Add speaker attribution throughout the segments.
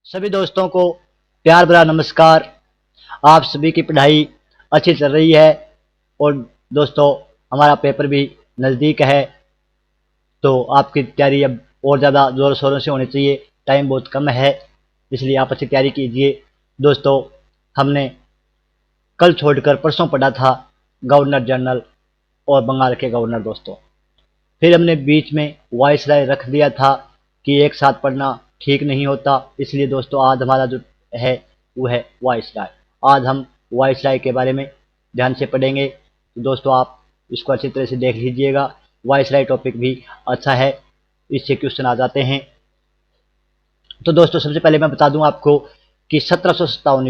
Speaker 1: सभी दोस्तों को प्यार भरा नमस्कार। आप सभी की पढ़ाई अच्छी चल रही है और दोस्तों हमारा पेपर भी नज़दीक है, तो आपकी तैयारी अब और ज़्यादा ज़ोर शोरों से होनी चाहिए। टाइम बहुत कम है, इसलिए आप अच्छी तैयारी कीजिए। दोस्तों, हमने कल छोड़कर परसों पढ़ा था गवर्नर जनरल और बंगाल के गवर्नर। दोस्तों, फिर हमने बीच में वाइसराय रख दिया था कि एक साथ पढ़ना ठीक नहीं होता, इसलिए दोस्तों आज हमारा जो है वो है वाइसराय। आज हम वाइसराय के बारे में ध्यान से पढ़ेंगे, तो दोस्तों आप इसको अच्छी तरह से देख लीजिएगा। वाइसराय टॉपिक भी अच्छा है, इससे क्वेश्चन आ जाते हैं। तो दोस्तों सबसे पहले मैं बता दूं आपको कि 1757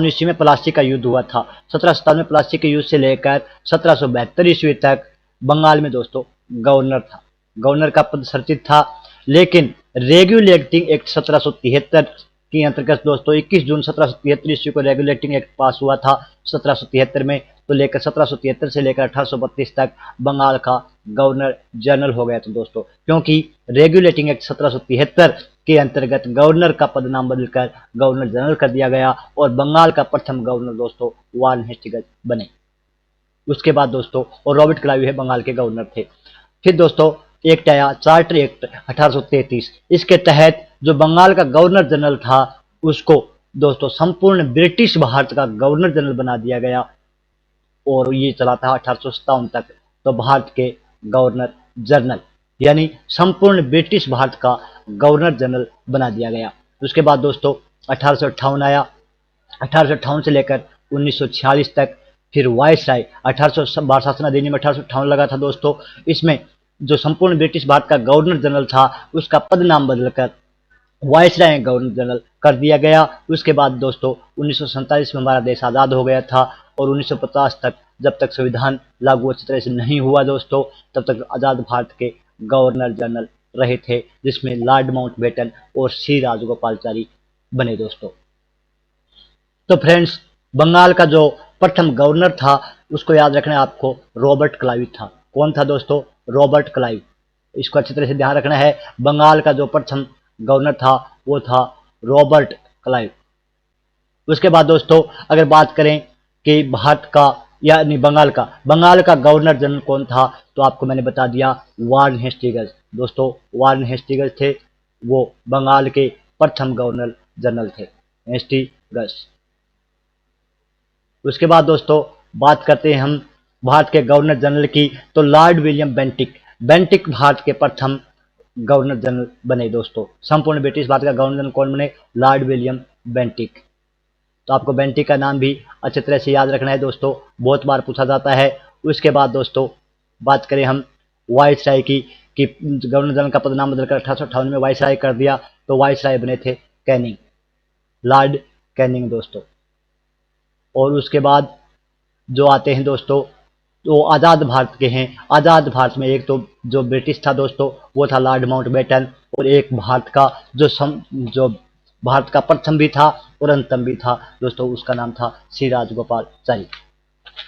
Speaker 1: ईस्वी में प्लासी का युद्ध हुआ था। 1757 में प्लासी के युद्ध से लेकर 1772 ईस्वी तक बंगाल में दोस्तों गवर्नर था। गवर्नर का पद सर्चित था, लेकिन रेगुलेटिंग एक्ट 1773 के अंतर्गत दोस्तों 21 जून 1773 ईस्वी को रेगुलेटिंग एक्ट पास हुआ था 1773 में। तो लेकर 1773 से लेकर 1832 तक बंगाल का गवर्नर जनरल हो गया था दोस्तों, क्योंकि रेगुलेटिंग एक्ट 1773 के अंतर्गत गवर्नर का पद नाम बदलकर गवर्नर जनरल कर दिया गया और बंगाल का प्रथम गवर्नर दोस्तों वार्न हेस्टिंग्स बने। उसके बाद दोस्तों और रॉबर्ट क्लाइव है बंगाल के गवर्नर थे। फिर दोस्तों एक्ट आया, चार्टर एक्ट 1833। इसके तहत जो बंगाल का गवर्नर जनरल था उसको दोस्तों संपूर्ण ब्रिटिश भारत का गवर्नर जनरल बना दिया गया और ये चला था 1857 तक। तो भारत के गवर्नर जनरल यानी संपूर्ण ब्रिटिश भारत का गवर्नर जनरल बना दिया गया। उसके बाद दोस्तों 1858 आया, 1858 से लेकर 1946 तक। फिर वाइसराय 1800 शासन अधिनियम 1858 लगा था दोस्तों। इसमें जो संपूर्ण ब्रिटिश भारत का गवर्नर जनरल था उसका पद नाम बदलकर वाइसराय गवर्नर जनरल कर दिया गया। उसके बाद दोस्तों 1947 में हमारा देश आज़ाद हो गया था और 1950 तक जब तक संविधान लागू अच्छी तरह से नहीं हुआ दोस्तों, तब तक आज़ाद भारत के गवर्नर जनरल रहे थे, जिसमें लॉर्ड माउंटबेटन और सी राजगोपालाचारी बने दोस्तों। तो फ्रेंड्स, बंगाल का जो प्रथम गवर्नर था उसको याद रखना है आपको, रॉबर्ट क्लाइव था। कौन था दोस्तों? Robert Clive. इसको अच्छी तरह से ध्यान रखना है। बंगाल का जो प्रथम गवर्नर था वो था रॉबर्ट क्लाइव। उसके बाद दोस्तों अगर बात करें कि भारत का यानी बंगाल का गवर्नर जनरल कौन था, तो आपको मैंने बता दिया, वार्न हेस्टिंग्स। दोस्तों वार्न हेस्टिंग्स थे, वो बंगाल के प्रथम गवर्नर जनरल थे, हेस्टिंग्स। उसके बाद दोस्तों बात करते हैं हम भारत के गवर्नर जनरल की, तो लॉर्ड विलियम बेंटिक भारत के प्रथम गवर्नर जनरल बने दोस्तों। संपूर्ण ब्रिटिश भारत का गवर्नर जनरल कौन बने? Lord William Bentinck. तो आपको बेंटिक का नाम भी अच्छी तरह से याद रखना है दोस्तों, बहुत बार पूछा जाता है। उसके बाद दोस्तों बात करें हम वाइसराय की कि गवर्नर जनरल का पद नाम बदलकर 1858 में वाइसराय कर दिया, तो वाइसराय बने थे कैनिंग, लॉर्ड कैनिंग दोस्तों। और उसके बाद जो आते हैं दोस्तों तो आज़ाद भारत के हैं। आज़ाद भारत में एक तो जो ब्रिटिश था दोस्तों वो था लॉर्ड माउंटबेटन, और एक भारत का जो भारत का प्रथम भी था और अंतम भी था दोस्तों, उसका नाम था श्री राजगोपालाचारी।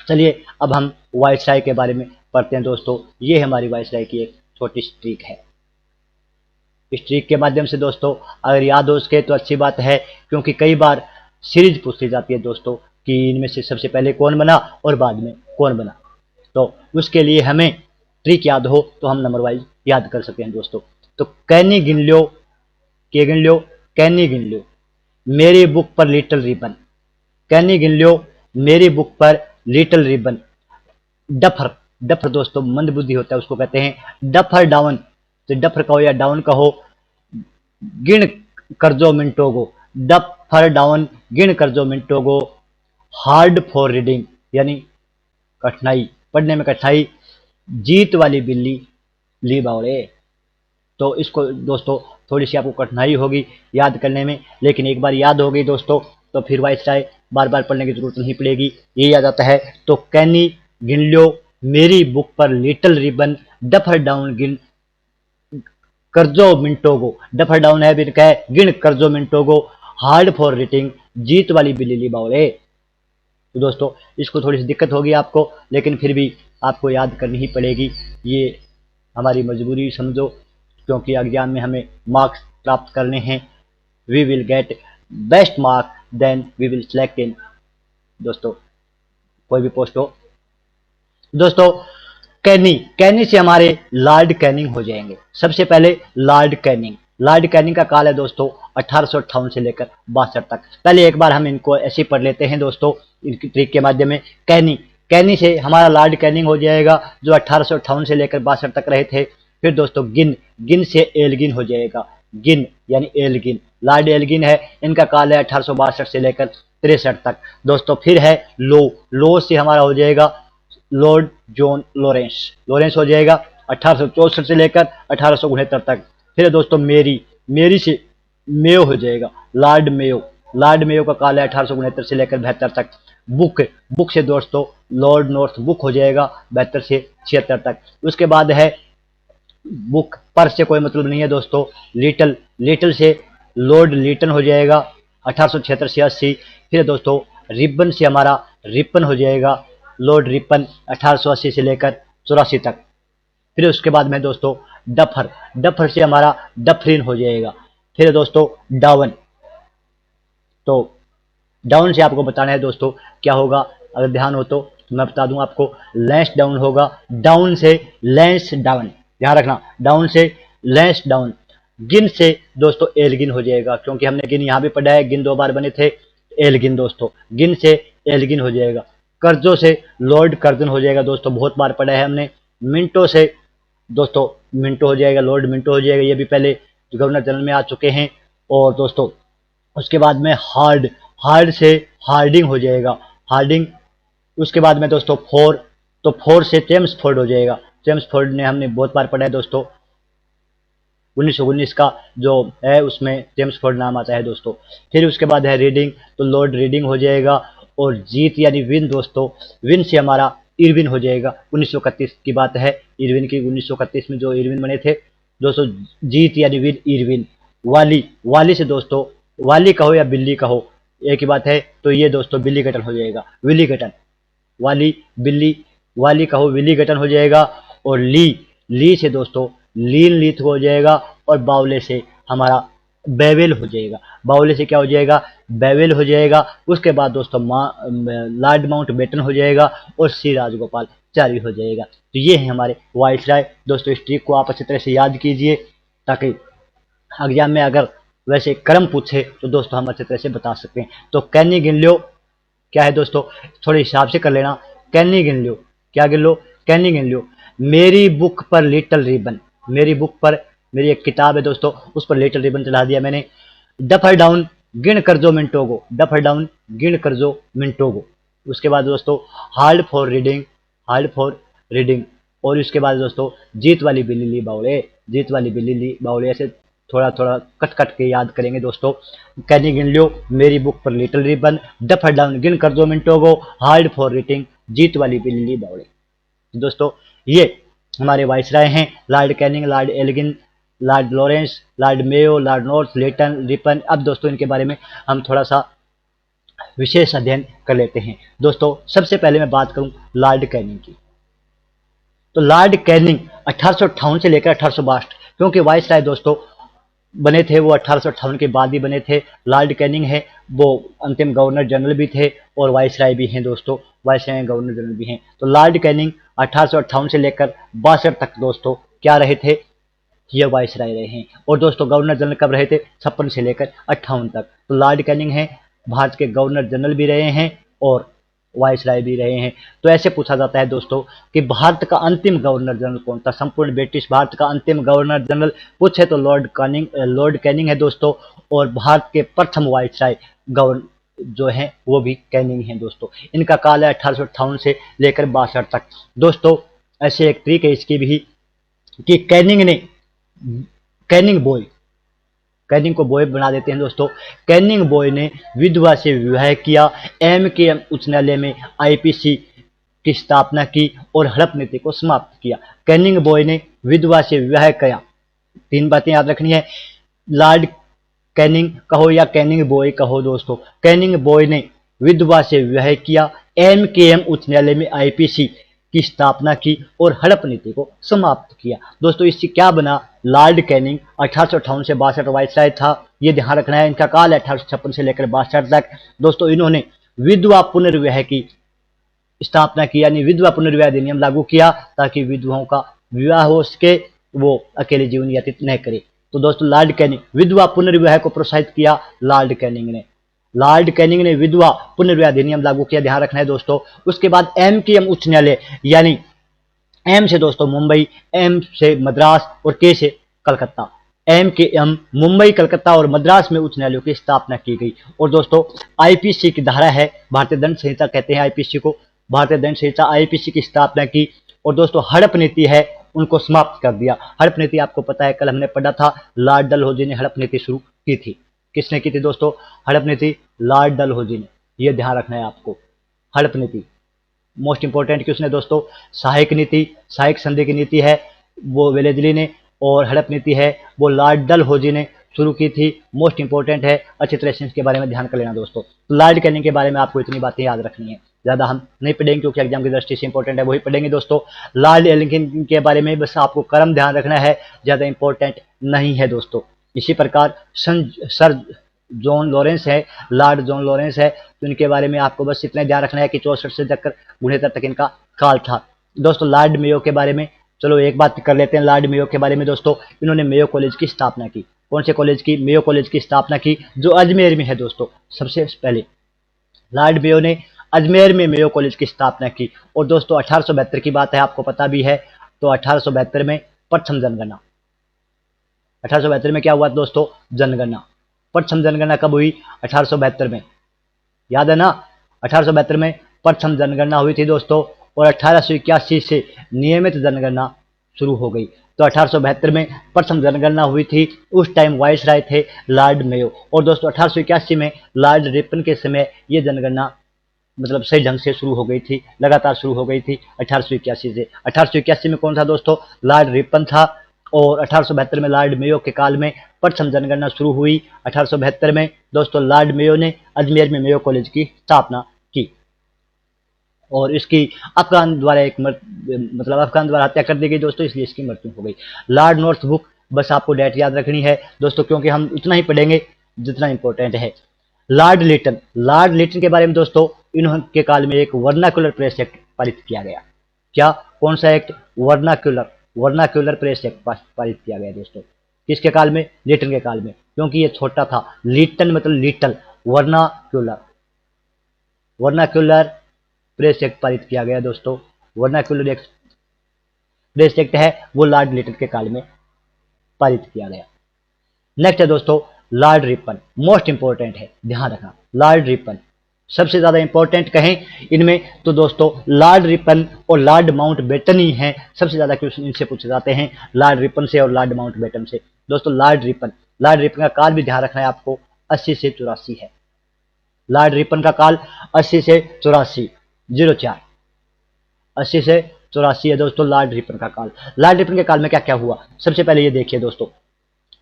Speaker 1: चलिए अब हम वाइसराय के बारे में पढ़ते हैं दोस्तों। ये हमारी वाइसराय की एक छोटी स्ट्रीक है। इस ट्रिक के माध्यम से दोस्तों अगर याद हो सके तो अच्छी बात है, क्योंकि कई बार सीरीज पूछी जाती है दोस्तों कि इनमें से सबसे पहले कौन बना और बाद में कौन बना। तो उसके लिए हमें ट्रिक याद हो तो हम नंबर वाइज याद कर सकते हैं दोस्तों। तो कैनी गिन लो, के गिन लो, कैनी गिन लो मेरी बुक पर लिटिल रिबन। कैनी गिन लो मेरी बुक पर लिटिल रिबन। डफर, डफर दोस्तों मंद बुद्धि होता है उसको कहते हैं डफर डाउन। तो डफर कहो या डाउन कहो, गिन कर जो मिनटों को, डफर डाउन गिन कर जो मिनटों को। हार्ड फॉर रीडिंग यानी कठिनाई, पढ़ने में कठिनाई। जीत वाली बिल्ली ली बावड़े। तो इसको दोस्तों थोड़ी सी आपको कठिनाई होगी याद करने में, लेकिन एक बार याद हो गई दोस्तों तो फिर वाइसराय बार बार पढ़ने की जरूरत नहीं पड़ेगी, ये याद आता है। तो कैनी गिन लो मेरी बुक पर लिटिल रिबन, डफर डाउन गिन करजो मिनटों को। डफर डाउन है फिर कहे गिन करजो मिनटों को। हार्ड फॉर रीडिंग जीत वाली बिल्ली ली बावड़े। तो दोस्तों इसको थोड़ी सी दिक्कत होगी आपको, लेकिन फिर भी आपको याद करनी ही पड़ेगी, ये हमारी मजबूरी समझो, क्योंकि एग्जाम में हमें मार्क्स प्राप्त करने हैं। We will get best mark then we will select इन। दोस्तों कोई भी पोस्ट हो। दोस्तों कैनी से हमारे लॉर्ड कैनिंग हो जाएंगे। सबसे पहले लॉर्ड कैनिंग का काल है दोस्तों 1858 से लेकर 62 तक। पहले एक बार हम इनको ऐसे पढ़ लेते हैं दोस्तों, इनकी ट्रिक के माध्यम में। कैनी से हमारा लॉर्ड कैनिंग हो जाएगा जो 1858 से लेकर 62 तक रहे थे। फिर दोस्तों गिन से एल्गिन हो जाएगा, गिन यानी एल्गिन, लॉर्ड एल्गिन है, इनका काल है 1862 से लेकर 63 तक। दोस्तों फिर है लो से हमारा हो जाएगा लॉर्ड जॉन लॉरेंस हो जाएगा 1864 से लेकर 1869 तक। फिर है दोस्तों मेरी से मेयो हो जाएगा लॉर्ड मेयो का काल है 1869 से लेकर 72 तक। बुक से दोस्तों लॉर्ड नॉर्थ बुक हो जाएगा 72 से 76 तक। उसके बाद है बुक, पर से कोई मतलब नहीं है दोस्तों। लिटल से लॉर्ड लिटन हो जाएगा 1876 से 80। फिर दोस्तों रिबन से हमारा रिपन हो जाएगा लॉर्ड रिपन 1880 से लेकर 84 तक। फिर उसके बाद में दोस्तों डफर से हमारा डफरिन हो जाएगा। फिर दोस्तों डाउन, तो डाउन से आपको बताना है दोस्तों क्या होगा, अगर ध्यान हो तो मैं बता दूं आपको। लेंस डाउन होगा, डाउन से लेंस डाउन, ध्यान रखना, डाउन से लेंस डाउन। गिन से दोस्तों एलगिन हो जाएगा, क्योंकि हमने गिन यहाँ भी पढ़ा है, गिन 2 बार बने थे, एलगिन दोस्तों, गिन से एलगिन हो जाएगा। कर्जों से लॉर्ड कर्जन हो जाएगा दोस्तों, बहुत बार पढ़ा है हमने। मिंटो से दोस्तों मिंटो हो जाएगा, लॉर्ड मिंटो हो जाएगा, ये भी पहले गवर्नर जनरल में आ चुके हैं। और दोस्तों उसके बाद में हार्ड से हार्डिंग हो जाएगा, हार्डिंग। उसके बाद में दोस्तों फोर से चेम्सफोर्ड हो जाएगा, चेम्सफोर्ड ने हमने बहुत बार पढ़ा है दोस्तों, 1919 का जो है उसमें चेम्सफोर्ड नाम आता है दोस्तों। फिर उसके बाद है रीडिंग, तो लॉर्ड रीडिंग हो जाएगा। और जीत यानी विन दोस्तों, विन से हमारा इरविन हो जाएगा, 1931 की बात है, इरविन की 1931 में जो इरविन बने थे दोस्तों। जीत यानी विन इरविन। वाली से दोस्तों वाली कहो या बिल्ली कहो एक ही बात है, तो ये दोस्तों बिल्ली गटन हो जाएगा, विली गटन। वाली कहो विली गटन हो जाएगा। और ली से दोस्तों लीन लीथ हो जाएगा। और बावले से हमारा बेवेल हो जाएगा, बावले से क्या हो जाएगा, बेवेल हो जाएगा। उसके बाद दोस्तों लॉर्ड माउंट बेटन हो जाएगा। और श्री राजगोपाल चारी हो जाएगा। तो ये है हमारे वाइसराय दोस्तों। इस ट्रिक को आप अच्छी तरह से याद कीजिए, ताकि एग्जाम में अगर वैसे क्रम पूछे तो दोस्तों हम अच्छी तरह से बता सकते हैं। तो कैनी गिन लो क्या है दोस्तों, थोड़े हिसाब से कर लेना। कैनी गिन लो, क्या गिन लो, कैनी गिन लो। मेरी बुक पर लिटिल रिबन, मेरी बुक पर, मेरी एक किताब है दोस्तों, उस पर लिटिल रिबन चला दिया मैंने। डफर डाउन गिन कर जो मिनटोगो, डफर डाउन गिन कर जो मिनटोगो। उसके बाद दोस्तों हार्ड फॉर रीडिंग। और उसके बाद दोस्तों जीत वाली बिल्ली ली बावले, जीत वाली बिल्ली ली बावले। ऐसे थोड़ा थोड़ा कट के याद करेंगे दोस्तों। कैनी गिन लो, मेरी बुक पर लिटिल रिबन, डफर डाउन गिन कर दो मिनटोगो, हार्ड फॉर रीडिंग, जीत वाली बिल्ली ली बावले। दोस्तों ये हमारे वाइसराय हैं, Lord Canning, Lord Elgin, Lord Lawrence, Lord Mayo, Lord North, Lytton, Ripon. अब दोस्तों इनके बारे में हम थोड़ा सा विशेष अध्ययन कर लेते हैं। दोस्तों सबसे पहले मैं बात करूं लॉर्ड कैनिंग की, तो लॉर्ड कैनिंग 1858 से लेकर 1862, क्योंकि वाइसराय दोस्तों बने थे वो 1858 के बाद ही बने थे। लॉर्ड कैनिंग है वो अंतिम गवर्नर जनरल भी थे और वाइसराय भी हैं दोस्तों, वाइसराय गवर्नर जनरल भी हैं। तो लॉर्ड कैनिंग 1858 से लेकर 62 तक दोस्तों क्या रहे थे, ये वाइसराय रहे हैं। और दोस्तों गवर्नर जनरल कब रहे थे, 56 से लेकर 58 तक। तो लॉर्ड कैनिंग है भारत के गवर्नर जनरल भी रहे हैं और वाइसराय भी रहे हैं। तो ऐसे पूछा जाता है दोस्तों कि भारत का अंतिम गवर्नर जनरल कौन था, संपूर्ण ब्रिटिश भारत का अंतिम गवर्नर जनरल पूछे तो लॉर्ड कैनिंग है दोस्तों। और भारत के प्रथम वाइसराय गवर्नर जो है वो भी कैनिंग है दोस्तों। इनका काल है 1858 से लेकर 62 तक। दोस्तों ऐसे एक ट्रिक है इसकी भी कि कैनिंग को बॉय बना देते हैं दोस्तों। कैनिंग बॉय ने विधवा से विवाह किया, MKM उच्च न्यायालय में IPC की स्थापना की और हड़प नीति को समाप्त किया। कैनिंग बॉय ने विधवा से विवाह किया, 3 बातें याद रखनी है। लॉर्ड कैनिंग कहो या कैनिंग बॉय कहो दोस्तों, कैनिंग बॉय ने विधवा से विवाह किया, MKM उच्च न्यायालय में IPC की स्थापना की और हड़प नीति को समाप्त किया। दोस्तों इससे क्या बना, लॉर्ड कैनिंग 1858 से 62 वाइसराय था ये ध्यान रखना है। इनका काल है 1856 से लेकर 62 तक। दोस्तों इन्होंने विधवा पुनर्विवाह की स्थापना की, यानी विधवा पुनर्विवाह अधिनियम लागू किया ताकि विधवाओं का विवाह हो सके, वो अकेले जीवन व्यतीत न करे। तो दोस्तों लॉर्ड कैनिंग विधवा पुनर्विवाह को प्रोत्साहित किया। लॉर्ड कैनिंग ने विधवा पुनर्विवाह अधिनियम लागू किया, ध्यान रखना है दोस्तों। उसके बाद एम उच्च न्यायालय, यानी एम से दोस्तों मुंबई, एम से मद्रास और के से कलकत्ता, एम मुंबई, कलकत्ता और मद्रास में उच्च न्यायालयों की स्थापना की गई। और दोस्तों आईपीसी की धारा है, भारतीय दंड संहिता कहते हैं आईपीसी को, भारतीय दंड संहिता आईपीसी की स्थापना की। और दोस्तों हड़प नीति है, उनको समाप्त कर दिया। हड़प नीति आपको पता है, कल हमने पढ़ा था, लॉर्ड डलहौजी ने हड़प नीति शुरू की थी। किसने की थी दोस्तों हड़प नीति? लॉर्ड डलहौजी ने। यह ध्यान रखना है आपको। हड़प नीति मोस्ट इंपोर्टेंट किसने दोस्तों? सहायक नीति, सहायक संधि की नीति है वो वेलेस्ली ने, और हड़प नीति है वो लॉर्ड डलहौजी ने शुरू की थी। मोस्ट इंपोर्टेंट है, अच्छी तरह से इसके बारे में ध्यान कर लेना दोस्तों। तो लॉर्ड कैनिंग के बारे में आपको इतनी बातें याद रखनी है, ज़्यादा हम नहीं पढ़ेंगे क्योंकि एग्जाम की दृष्टि से इंपॉर्टेंट है, वही पढ़ेंगे दोस्तों। लॉर्ड एलिंगटन के बारे में बस आपको क्रम ध्यान रखना है, ज़्यादा इंपॉर्टेंट नहीं है दोस्तों। इसी प्रकार सर जॉन लॉरेंस है, लॉर्ड जॉन लॉरेंस है, तो इनके बारे में आपको बस इतना ध्यान रखना है कि 64 से लेकर 69 तक इनका काल था। दोस्तों लॉर्ड मेयो के बारे में चलो एक बात कर लेते हैं। लॉर्ड मेयो के बारे में दोस्तों, इन्होंने मेयो कॉलेज की स्थापना की। कौन से कॉलेज की? मेयो कॉलेज की स्थापना की, जो अजमेर में है दोस्तों। सबसे पहले लॉर्ड मेयो ने अजमेर में मेयो कॉलेज की स्थापना की। और दोस्तों 1872 की बात है, आपको पता भी है। तो 1872 में प्रथम जनगणना, 1872 में क्या हुआ दोस्तों? जनगणना। प्रथम जनगणना कब हुई? 1872 में, याद है ना? 1872 में प्रथम जनगणना हुई थी दोस्तों, और 1881 से नियमित जनगणना शुरू हो गई। तो 1872 में प्रथम जनगणना हुई थी, उस टाइम वाइसराय थे लॉर्ड मेयो। और दोस्तों 1881 में लॉर्ड रिपन के समय ये जनगणना मतलब सही ढंग से शुरू हो गई थी, लगातार शुरू हो गई थी 1881 से। 1881 में कौन था दोस्तों? लॉर्ड रिपन था। और 1872 में लॉर्ड मेयो के काल में प्रथम जनगणना शुरू हुई। 1872 में दोस्तों लॉर्ड मेयो ने अजमेर में मेयो कॉलेज की स्थापना की, और इसकी अफगान द्वारा अफगान द्वारा हत्या कर दी गई दोस्तों, इसलिए इसकी मृत्यु हो गई। लॉर्ड नॉर्थब्रुक, बस आपको डेट याद रखनी है दोस्तों, क्योंकि हम उतना ही पढ़ेंगे जितना इंपॉर्टेंट है। लॉर्ड लिटन के बारे में दोस्तों, इनके काल में एक वर्नाक्युलर प्रेस एक्ट पारित किया गया। क्या? कौन सा एक्ट? वर्नाक्युलर प्रेस एक्ट पारित किया गया दोस्तों। किसके काल में? लिटन के काल में, क्योंकि ये छोटा था। लिटन मतलब लिटल, वर्नाक्युलर प्रेस एक्ट पारित किया गया दोस्तों। वर्नाक्युलर प्रेस एक्ट है वो लॉर्ड लिटन के काल में पारित किया गया। नेक्स्ट है दोस्तों लॉर्ड रिपन, मोस्ट इंपॉर्टेंट है, ध्यान रखना। लॉर्ड रिपन सबसे ज्यादा इंपॉर्टेंट कहें इनमें तो दोस्तों लॉर्ड रिपन और लॉर्ड माउंटबेटन ही हैं। सबसे ज्यादा क्वेश्चन इनसे पूछे जाते हैं, लॉर्ड रिपन से और लॉर्ड माउंटबेटन से। दोस्तों लॉर्ड रिपन का काल भी ध्यान रखना है आपको, 80 से 84 है। लॉर्ड रिपन का काल 80 से 84, 04, 80 से 84 है दोस्तों लॉर्ड रिपन का काल। लॉर्ड रिपन के काल में क्या क्या हुआ? सबसे पहले ये देखिए दोस्तों,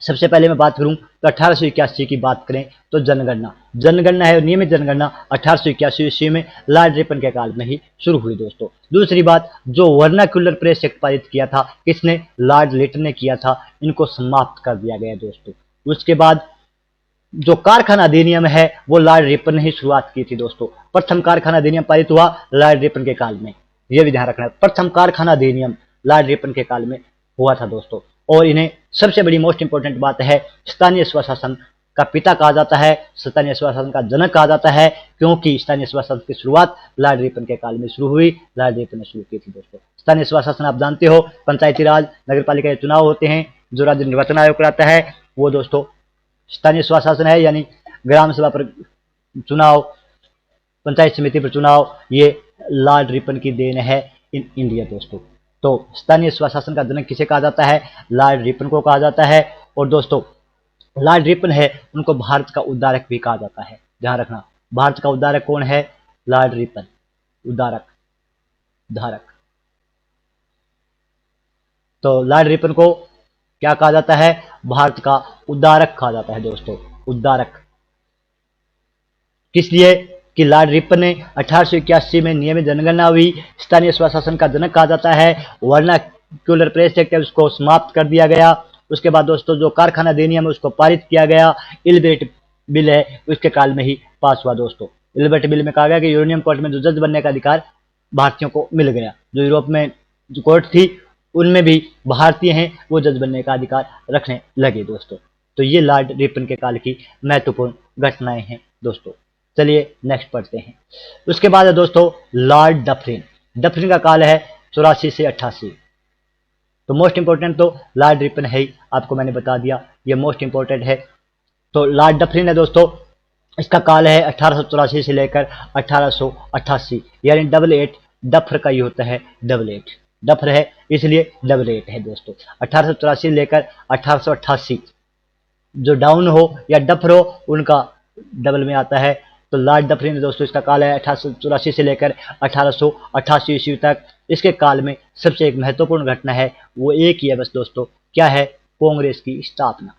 Speaker 1: सबसे पहले मैं बात करूं तो 1881 की बात करें तो जनगणना है, नियमित जनगणना 1881 ईस्वी में लॉर्ड रिपन के काल में ही शुरू हुई दोस्तों। दूसरी बात, जो वर्नाक्युलर प्रेस एक्ट पारित किया था, किसने? लॉर्ड लिटन ने किया था, इनको समाप्त कर दिया गया दोस्तों। उसके बाद जो कारखाना अधिनियम है वो लॉर्ड रिपन ने ही शुरुआत की थी दोस्तों। प्रथम कारखाना अधिनियम पारित हुआ लॉर्ड रिपन के काल में, यह भी ध्यान रखना है। प्रथम कारखाना अधिनियम लॉर्ड रिपन के काल में हुआ था दोस्तों। और इन्हें सबसे बड़ी मोस्ट इंपोर्टेंट बात है, स्थानीय स्वशासन का पिता कहा जाता है, स्थानीय स्वशासन का जनक कहा जाता है, क्योंकि स्थानीय स्वशासन की शुरुआत लॉर्ड रिपन के काल में शुरू हुई, लॉर्ड रिपन ने शुरू की थी दोस्तों। स्थानीय स्वशासन आप जानते हो, पंचायती राज नगर पालिका के चुनाव होते हैं, जो राज्य निर्वाचन आयोग कराता है वो दोस्तों स्थानीय स्वशासन है, यानी ग्राम सभा पर चुनाव, पंचायत समिति पर चुनाव, ये लॉर्ड रिपन की देन है इन इंडिया दोस्तों। तो स्थानीय स्वशासन का जनक किसे कहा जाता है? लॉर्ड रिपन को कहा जाता है। और दोस्तों लॉर्ड रिपन है, उनको भारत का उद्धारक भी कहा जाता है, ध्यान रखना। भारत का उद्धारक कौन है? लॉर्ड रिपन, उद्धारक। तो लॉर्ड रिपन को क्या कहा जाता है? भारत का उद्धारक कहा जाता है दोस्तों, उद्धारक। किस लिए? कि लॉर्ड रिपन ने 1881 में नियमित जनगणना हुई, स्थानीय स्वशासन का जनक कहा जाता है, वर्नाक्युलर प्रेस एक्ट उसको समाप्त कर दिया गया, उसके बाद दोस्तों जो कारखाना अधिनियम है उसको पारित किया गया। इल्बर्ट बिल है उसके काल में ही पास हुआ दोस्तों। इल्बर्ट बिल में कहा गया कि यूरेनियम कोर्ट में जो जज बनने का अधिकार भारतीयों को मिल गया। जो यूरोप में जो कोर्ट थी उनमें भी भारतीय हैं वो जज बनने का अधिकार रखने लगे दोस्तों। तो ये लॉर्ड रिपन के काल की महत्वपूर्ण घटनाएं हैं दोस्तों। चलिए नेक्स्ट पढ़ते हैं। उसके बाद है दोस्तों लॉर्ड डफरिन। डफरिन का काल है 84 से 88। तो मोस्ट इंपोर्टेंट तो लॉर्ड रिपन है ही, आपको मैंने बता दिया, ये मोस्ट इंपोर्टेंट है। तो लॉर्ड डफरिन है दोस्तों, इसका काल है 1884 से लेकर 1888, यानी 88। डफर का ये होता है 88, डफर है इसलिए 88 है दोस्तों। 1884 लेकर 1888 जो डाउन हो या डफर हो उनका डबल में आता है। तो लॉर्ड डफरिन दोस्तों इसका काल है 1884 से लेकर 1888 ईस्वी तक। इसके काल में सबसे एक महत्वपूर्ण घटना है वो एक ही है बस दोस्तों, क्या है? कांग्रेस की स्थापना।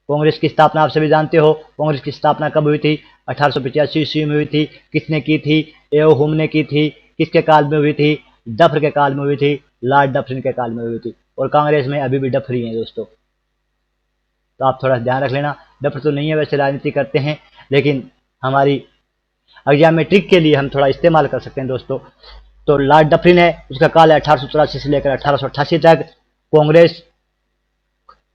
Speaker 1: कांग्रेस की स्थापना आप सभी जानते हो। कांग्रेस की स्थापना कब हुई थी? 1885 ईस्वी में हुई थी। किसने की थी? एओ हुम ने की थी। किसके काल में हुई थी? डफर के काल में हुई थी, लॉर्ड डफरिन के काल में हुई थी। और कांग्रेस में अभी भी डफर ही है दोस्तों, तो आप थोड़ा ध्यान रख लेना। डफर तो नहीं है, वैसे राजनीति करते हैं, लेकिन हमारी एग्जाम में ट्रिक के लिए हम थोड़ा इस्तेमाल कर सकते हैं दोस्तों। तो लॉर्ड डफरिन है, उसका काल है 1884 से लेकर 1888 तक। कांग्रेस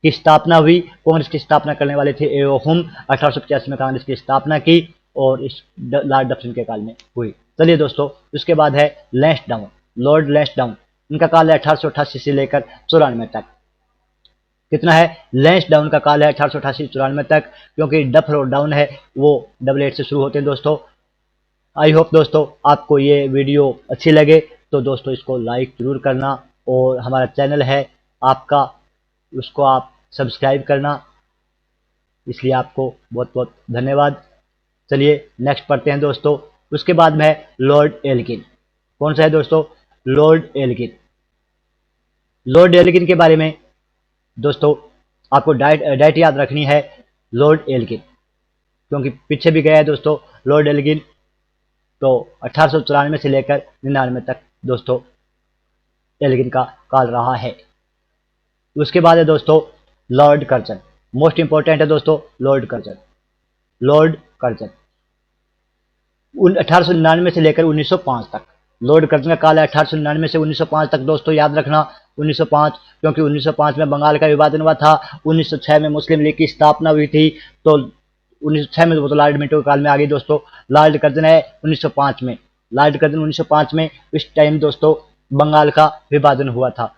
Speaker 1: की स्थापना हुई। कांग्रेस की स्थापना करने वाले थे एओ हुम। 1885 में कांग्रेस की स्थापना की और इस लॉर्ड डफरिन के काल में हुई। चलिए दोस्तों, उसके बाद है लैंसडाउन, लॉर्ड लैंसडाउन। इनका काल है 1888 से लेकर 94 तक। कितना है? लैंसडाउन का काल है 1888 से 94 तक, क्योंकि डफर और डाउन है वो 88 से शुरू होते हैं दोस्तों। आई होप दोस्तों आपको ये वीडियो अच्छी लगे, तो दोस्तों इसको लाइक जरूर करना, और हमारा चैनल है आपका, उसको आप सब्सक्राइब करना, इसलिए आपको बहुत बहुत धन्यवाद। चलिए नेक्स्ट पढ़ते हैं दोस्तों। उसके बाद में है लॉर्ड एल्गिन। कौन सा है दोस्तों? Lord Elgin. लॉर्ड एल्गिन के बारे में दोस्तों आपको डाइट याद रखनी है, लॉर्ड एल्गिन, क्योंकि पीछे भी गया है दोस्तों लॉर्ड एल्गिन। तो 1894 से लेकर 99 तक दोस्तों एल्गिन का काल रहा है। उसके बाद है दोस्तों लॉर्ड कर्जन। मोस्ट इंपोर्टेंट है दोस्तों लॉर्ड कर्जन। लॉर्ड कर्जन 1899 से लेकर 1905 तक। लॉर्ड कर्जन का काल है 1899 से 1905 तक दोस्तों, याद रखना 1905, क्योंकि 1905 में बंगाल का विभाजन हुआ था। 1906 में मुस्लिम लीग की स्थापना हुई थी। तो 1906 में वो तो लॉर्ड मिंटो के काल में आ गई दोस्तों। लॉर्ड कर्जन है 1905 में। लॉर्ड कर्जन 1905 में, इस टाइम दोस्तों बंगाल का विभाजन हुआ था,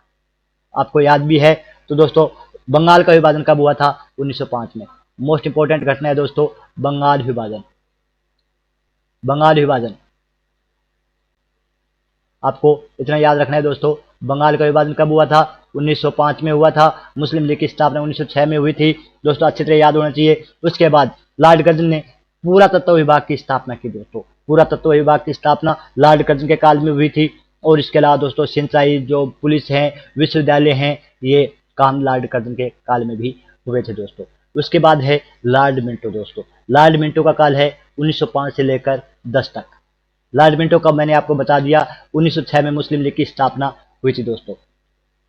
Speaker 1: आपको याद भी है। तो दोस्तों बंगाल का विभाजन कब हुआ था? 1905 में। मोस्ट इंपोर्टेंट घटना है दोस्तों बंगाल विभाजन। बंगाल विभाजन आपको इतना याद रखना है दोस्तों, बंगाल का विभाजन कब हुआ था? 1905 में हुआ था। मुस्लिम लीग की स्थापना 1906 में हुई थी दोस्तों, अच्छी तरह याद होना चाहिए। उसके बाद लॉर्ड कर्जन ने पुरातत्व विभाग की स्थापना की दोस्तों। पुरातत्व विभाग की स्थापना लॉर्ड कर्जन के काल में हुई थी। और इसके अलावा दोस्तों सिंचाई, जो पुलिस हैं, विश्वविद्यालय हैं, ये काम लॉर्ड कर्जन के काल में भी हुए थे दोस्तों। उसके बाद है लॉर्ड मिंटो दोस्तों। लॉर्ड मिंटो का काल है 1905 से लेकर 10 तक। लॉर्ड मिंटो का मैंने आपको बता दिया, 1906 में मुस्लिम लीग की स्थापना हुई थी दोस्तों।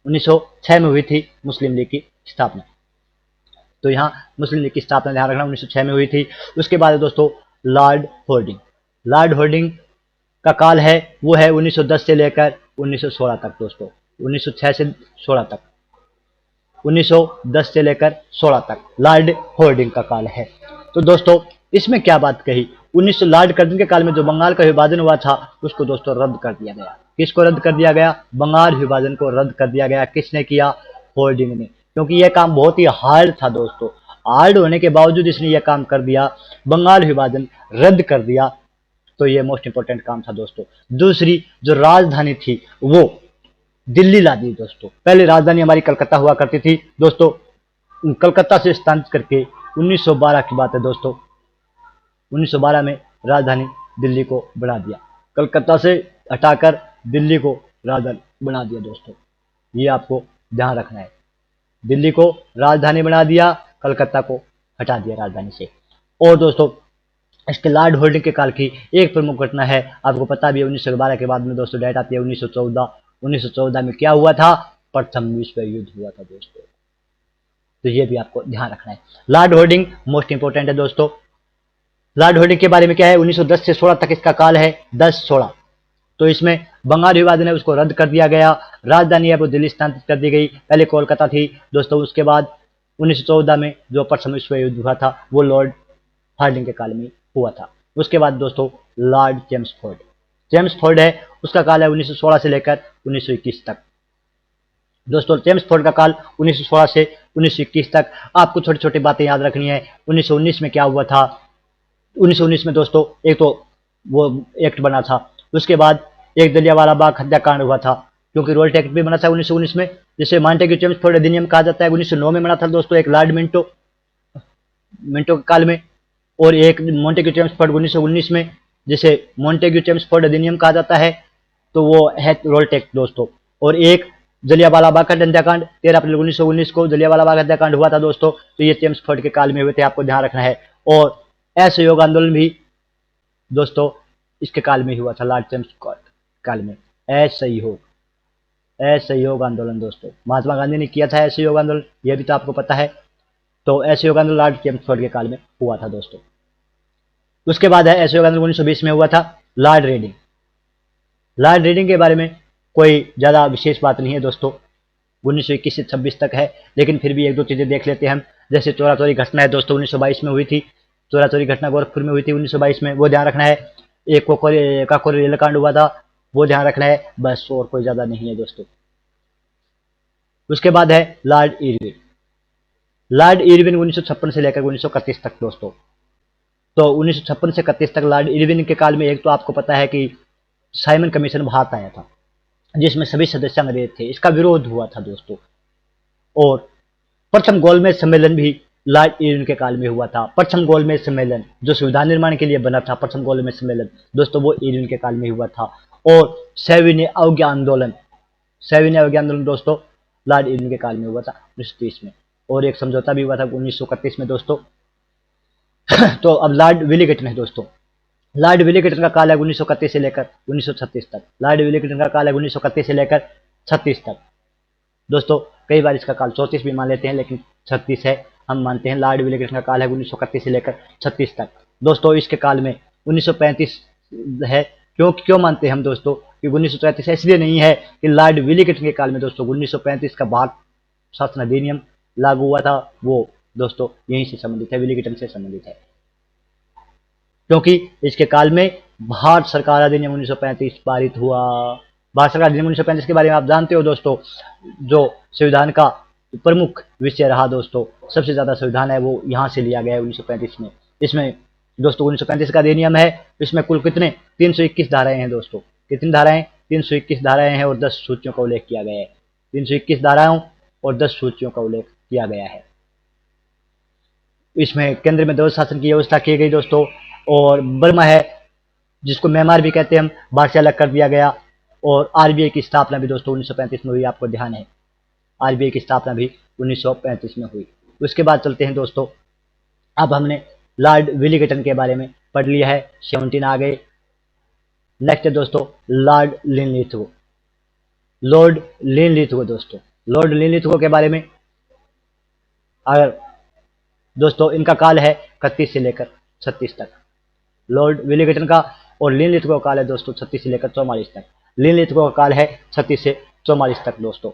Speaker 1: 1906 में हुई थी मुस्लिम लीग की स्थापना, तो यहाँ मुस्लिम लीग की स्थापना ध्यान रखना 1906 में हुई थी। उसके बाद दोस्तों लॉर्ड होर्डिंग। लॉर्ड होर्डिंग का काल है वो है 1910 से लेकर 1916 तक दोस्तों। 1906 से 16 तक, 1910 से लेकर 16 तक लॉर्ड होर्डिंग का काल है। तो दोस्तों इसमें क्या बात कही, 1900 लॉर्ड कर्जन के काल में जो बंगाल का विभाजन हुआ था उसको दोस्तों रद्द कर दिया गया। किसको रद्द कर दिया गया? बंगाल विभाजन को रद्द कर दिया गया। किसने किया? होर्डिंग ने, क्योंकि यह काम बहुत ही हार्ड था दोस्तों। हार्ड होने के बावजूद इसने यह काम कर दिया, बंगाल विभाजन रद्द कर दिया। तो ये मोस्ट इंपोर्टेंट काम था दोस्तों। दूसरी जो राजधानी थी वो दिल्ली ला दी दोस्तों। पहले राजधानी हमारी कलकत्ता हुआ करती थी दोस्तों, कलकत्ता से स्थानांतरित करके 1912 की बात है दोस्तों, 1912 में राजधानी दिल्ली को बना दिया। कलकत्ता से हटाकर दिल्ली को राजधानी बना दिया दोस्तों, ये आपको ध्यान रखना है। दिल्ली को राजधानी बना दिया, कलकत्ता को हटा दिया राजधानी से। और दोस्तों इसके लॉर्ड होल्डिंग के काल की एक प्रमुख घटना है, आपको पता भी है, 1912 के बाद में दोस्तों डेट आती है 1914। 1914 में क्या हुआ था? प्रथम विश्व युद्ध हुआ था दोस्तों। तो ये भी आपको ध्यान रखना है। लॉर्ड हार्डिंग मोस्ट इंपोर्टेंट है दोस्तों। लॉर्ड हार्डिंग के बारे में क्या है, 1910 से 16 तक इसका काल है, 10-16। तो इसमें बंगाल विवाद ने उसको रद्द कर दिया गया, राजधानी है वो दिल्ली स्थानांतरित कर दी गई, पहले कोलकाता थी दोस्तों। उसके बाद 1914 में जो प्रथम विश्व युद्ध हुआ था वो लॉर्ड हार्डिंग के काल में हुआ था। उसके बाद दोस्तों लॉर्ड जेम्स फोर्ड है, उसका काल है 1916 से लेकर 1921 तक। दोस्तों जेम्स फोर्ड का काल 1916 से 1921 तक। आपको छोटी छोटी बातें याद रखनी है। 1919 में क्या हुआ था, 1919 में दोस्तों एक तो वो एक्ट बना था, उसके बाद एक जलियांवाला बाग हत्याकांड हुआ था, क्योंकि रोल्ट एक्ट भी बना था 1919 में, जिसे मॉन्टेग्यू चेम्सफोर्ड अधिनियम कहा जाता है। 1909 में बना था दोस्तों एक लॉर्ड मिंटो के काल में, और एक मॉन्टेग्यू चेम्सफोर्ड 1919 में, जिसे मॉन्टेग्यू चेम्सफोर्ड अधिनियम कहा जाता है, तो वो है रोल्ट एक्ट दोस्तों। और एक जलियांवाला बाग हत्याकांड 13 अप्रैल 1919 को जलियांवाला बाग हत्याकांड हुआ था दोस्तों, तो ये चेम्सफोर्ड के काल में हुए थे, आपको ध्यान रखना है। और असहयोग आंदोलन भी दोस्तों इसके काल में हुआ था, लॉर्ड चेम्सफोर्ड काल में। असहयोग आंदोलन दोस्तों महात्मा गांधी ने किया था असहयोग आंदोलन, यह भी तो आपको पता है। तो असहयोग आंदोलन लॉर्ड चेम्सफोर्ड के काल में हुआ था दोस्तों। उसके बाद है असहयोग आंदोलन 1920 में हुआ था लॉर्ड रीडिंग के बारे में कोई ज़्यादा विशेष बात नहीं है दोस्तों, 1921 से 26 तक है, लेकिन फिर भी एक दो चीज़ें देख लेते हैं हम। जैसे चोरा चोरी घटना है दोस्तों 1922 में हुई थी, चोरा चोरी घटना गोरखपुर में हुई थी 1922 में, वो ध्यान रखना है। एक काकोरी रेल कांड हुआ था, वो ध्यान रखना है, बस और कोई ज़्यादा नहीं है दोस्तों। उसके बाद है लॉर्ड इरविन 1956 से लेकर 1931 तक दोस्तों। तो 1956 से 31 तक लॉर्ड इरविन के काल में एक तो आपको पता है कि साइमन कमीशन भारत आया था, जिसमें सभी सदस्य अंग्रेज थे, इसका विरोध हुआ था दोस्तों। और प्रथम गोलमेज सम्मेलन भी लॉर्ड इरविन के काल में हुआ था। प्रथम गोलमेज सम्मेलन जो संविधान निर्माण के लिए बना था, प्रथम गोलमेज सम्मेलन दोस्तों वो इरविन के काल में हुआ था। और सविनय अवज्ञा आंदोलन दोस्तों लॉर्ड इरविन के काल में हुआ था 1930 में। और एक समझौता भी हुआ था 1931 में दोस्तों। तो अब लॉर्ड विलिंगटन है दोस्तों। लॉर्ड विलिंगटन का काल है 1931 से लेकर 1936 तक। लॉर्ड विलिंगटन का काल है 1931 से लेकर 36 तक दोस्तों। कई बार इसका काल 34 भी मान लेते हैं, लेकिन 36 है, हम मानते हैं। लॉर्ड विलिंगटन का काल है 1931 से लेकर 36 तक दोस्तों। इसके काल में 1935 है। क्यों मानते हैं हम दोस्तों कि 1933 इसलिए नहीं है कि लॉर्ड विलिंगटन के काल में दोस्तों 1935 का भारत शासन अधिनियम लागू हुआ था, वो दोस्तों यहीं से संबंधित है, विलिंगटन से संबंधित है। क्योंकि इसके काल में भारत सरकार अधिनियम 1935 पारित हुआ। भारत सरकार अधिनियम 1935 के बारे में आप जानते हो दोस्तों, जो संविधान का प्रमुख विषय रहा दोस्तों, सबसे ज्यादा संविधान है वो यहाँ से लिया गया है 1935 में। इसमें दोस्तों 1935 का अधिनियम है, इसमें कुल कितने 321 धाराएं हैं दोस्तों। कितनी धाराएं, 321 धाराएं हैं और 10 सूचियों का उल्लेख किया गया है। 321 धाराओं और 10 सूचियों का उल्लेख किया गया है। इसमें केंद्र में द्वैध शासन की व्यवस्था की गई दोस्तों। और बर्मा है, जिसको म्यांमार भी कहते हैं हम, भारत से अलग कर दिया गया। और आरबीआई की स्थापना भी दोस्तों 1935 में हुई, आपको ध्यान है। आरबीआई की स्थापना भी 1935 में हुई। उसके बाद चलते हैं दोस्तों, अब हमने लॉर्ड विलिंगटन के बारे में पढ़ लिया है, 17 आ गए। नेक्स्ट है दोस्तों लॉर्ड लिनलिथगो दोस्तों। लॉर्ड लिनलिथगो के बारे में अगर दोस्तों, इनका काल है 31 से लेकर 36 तक। लॉर्ड विलिंगटन का और लिनलिथगो का काल है दोस्तों 36 से लेकर 44 तक। लिनलिथगो का काल है 36 से 44 तक दोस्तों।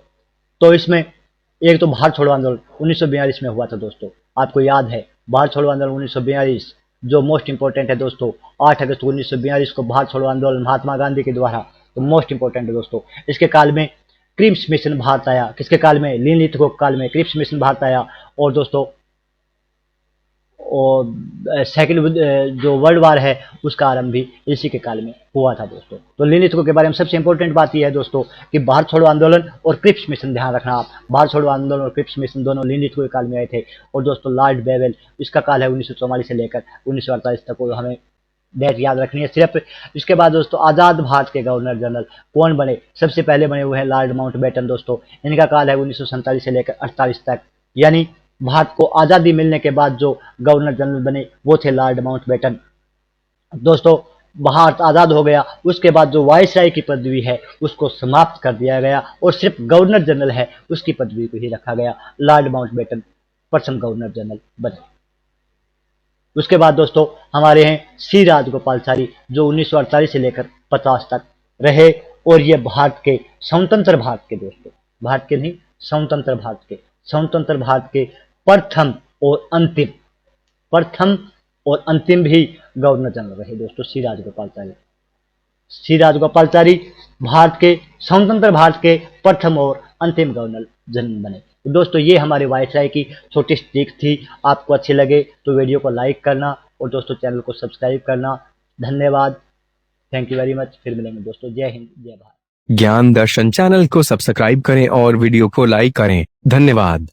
Speaker 1: तो इसमें एक तो भारत छोड़ो आंदोलन 1942 में हुआ था दोस्तों, आपको याद है। भारत छोड़ो आंदोलन 1942 जो मोस्ट इंपॉर्टेंट है दोस्तों। 8 अगस्त 1942 को भारत छोड़ो आंदोलन महात्मा गांधी के द्वारा, तो मोस्ट इंपॉर्टेंट है दोस्तों। इसके काल में क्रिप्स मिशन भारत आया। किसके काल में, लिनलिथगो काल में क्रिप्स मिशन भारत आया। और दोस्तों और सेकंड जो वर्ल्ड वार है उसका आरंभ भी इसी के काल में हुआ था दोस्तों। तो लिनलिथगो के बारे में सबसे इंपॉर्टेंट बात यह है दोस्तों कि भारत छोड़ो आंदोलन और क्रिप्स मिशन, ध्यान रखना आप, भारत छोड़ो आंदोलन और क्रिप्स मिशन दोनों लिनलिथगो के काल में आए थे। और दोस्तों लॉर्ड बेवेल, इसका काल है 1944 से लेकर 1948 तक, और हमें डेट याद रखनी है सिर्फ। इसके बाद दोस्तों आज़ाद भारत के गवर्नर जनरल कौन बने, सबसे पहले बने हुए हैं लॉर्ड माउंटबेटन दोस्तों। इनका काल है 1947 से लेकर 48 तक, यानी भारत को आज़ादी मिलने के बाद जो गवर्नर जनरल बने वो थे लॉर्ड माउंटबेटन दोस्तों। भारत आज़ाद हो गया, उसके बाद जो वायसराय की पदवी है उसको समाप्त कर दिया गया और सिर्फ गवर्नर जनरल है उसकी पदवी को ही रखा गया, लॉर्ड माउंटबेटन प्रथम गवर्नर जनरल बने। उसके बाद दोस्तों हमारे हैं सी राजगोपालाचारी, जो 1948 से लेकर 50 तक रहे, और ये भारत के स्वतंत्र भारत के दोस्तों, भारत के नहीं, स्वतंत्र भारत के प्रथम और अंतिम, प्रथम और अंतिम भी गवर्नर जनरल रहे दोस्तों सी राजगोपालाचारी। सी राजगोपालाचारी भारत के स्वतंत्र भारत के प्रथम और अंतिम गवर्नर जनरल बने। तो दोस्तों ये हमारे वायसराय की छोटी ट्रिक थी। आपको अच्छी लगे तो वीडियो को लाइक करना और दोस्तों चैनल को सब्सक्राइब करना। धन्यवाद, थैंक यू वेरी मच। फिर मिलेंगे दोस्तों। जय हिंद, जय भारत।
Speaker 2: ज्ञान दर्शन चैनल को सब्सक्राइब करें और वीडियो को लाइक करें। धन्यवाद।